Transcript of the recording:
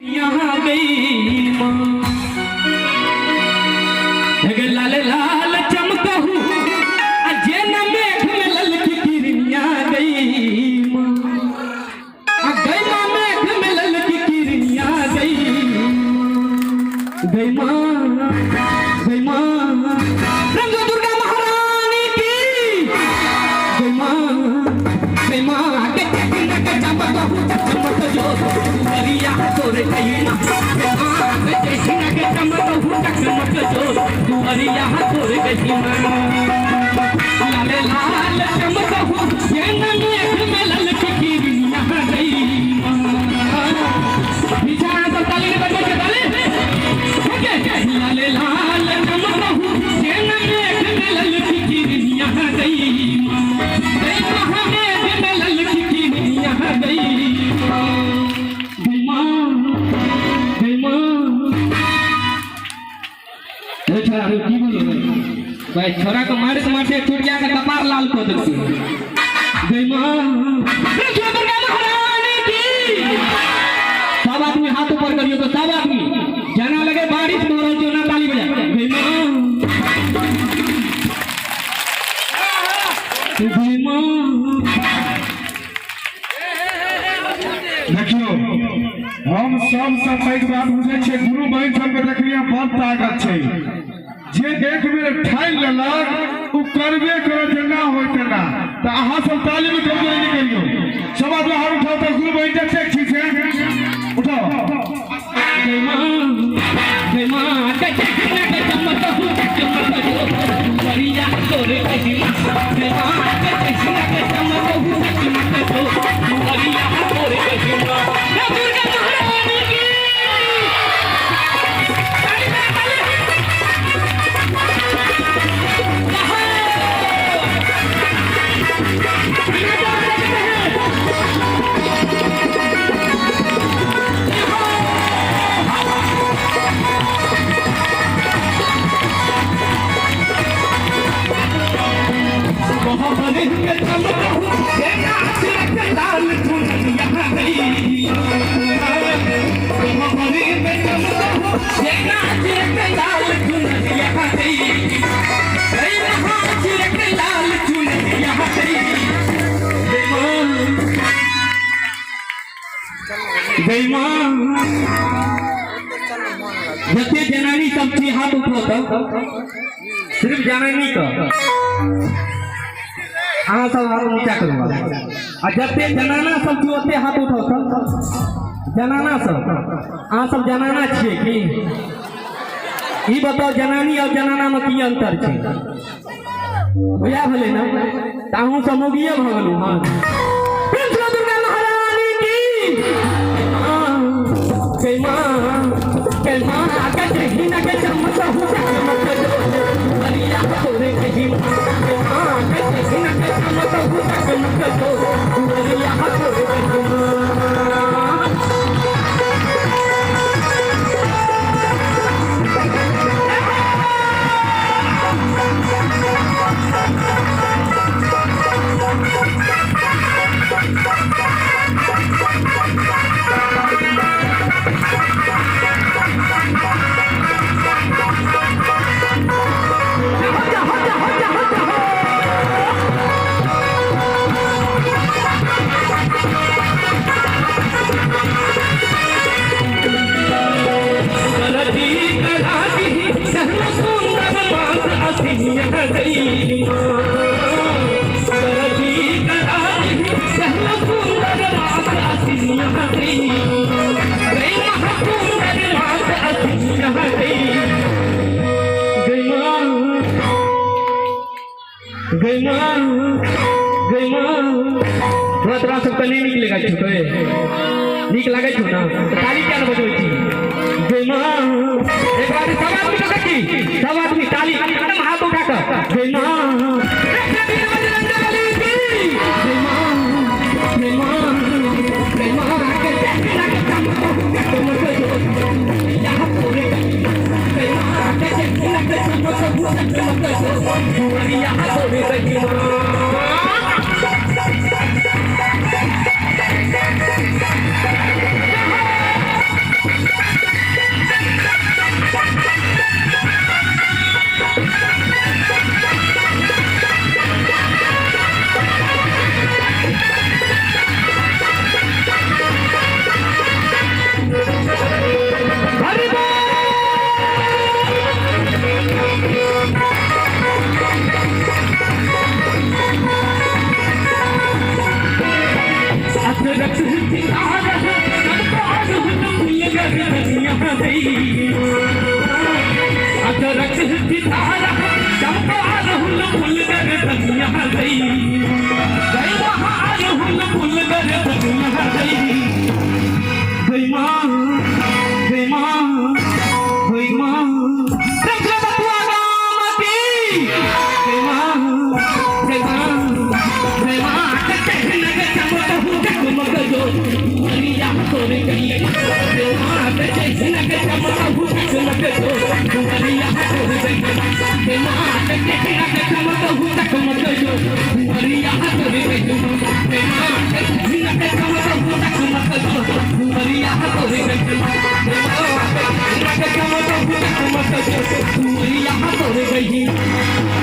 यहाँ गई माँ लाल लाल चमकहू अजय न मेघ में ललकी किरनिया गई माँ गई माँ मेघ में ललकी किरनिया गई माँ रंग दुर्गा महारानी की गई माँ के चमकहू चमक जो दुआरिया तोरे गई माँ के चमकहू चमक जो दुआरिया तोरे गई माँ लाल लाल चमकहू ये मेघ में ललकी किरनिया गई माँ बिछाना तो ताली बजा के ताली लाल लाल चमकहू ये मेघ में ललकी किरनिया गई माँ मेघ में ललकी किरनिया गई भाई छोरा को मारते मारते छूट गया का कपार लाल को देती जय मां दुर्गा महारानी की सब आदमी हाथ ऊपर करियो तो सब आदमी जाना लगे बारिश हो रही जो ना ताली बजा जय मां देखियो हम सब पैघ बात बुझे छे गुरु बहन सब के देखलिया बहुत ताकत छे जे देख में ठाई ललक उ करबे कर जना होय तना त अहाँ सब ताली में कमजोरी नहीं करियो सब आदमी हाथ उठाओ त गुरु बहन देख ठीक है उठाओ जय मां के चमक बढ़िया तोरे कही जय मां के चमक बढ़िया तोरे कही दुर्गा महारानी की जय मां जैसे जनानी सब थी हाथ उठाओ सिर्फ जनानी का हाँ सब हाथ ऊंचा करूँगा और जब ते जनाना सब थी ओते हाथ उठाओ सब जनाना सब हाँ सब जनाना छे कि ई बताओ जनानी और जनाना में की अंतर छे बुझा भले ना ताहू समोगिए भगलू हाँ दुर्गा महारानी की जय मां आके कहीं ना के चमक हो चमक जो बढ़िया तोरे कहीं आके कहीं ना के चमक हो चमक जो बढ़िया तोरे कहीं थोड़ा सब नहीं निकलेगा छोटे निक लगे छो ना ताली क्या ना बजो जय मां एक बार सब आदमी तो की सब आदमी ताली एकदम हाथ उठा कर जय मां गई अदरक की धारा चंपा हुल फुल कर दुनिया गई गई महान हुल फुल कर दुनिया गई माँ गई माँ गई माँ गई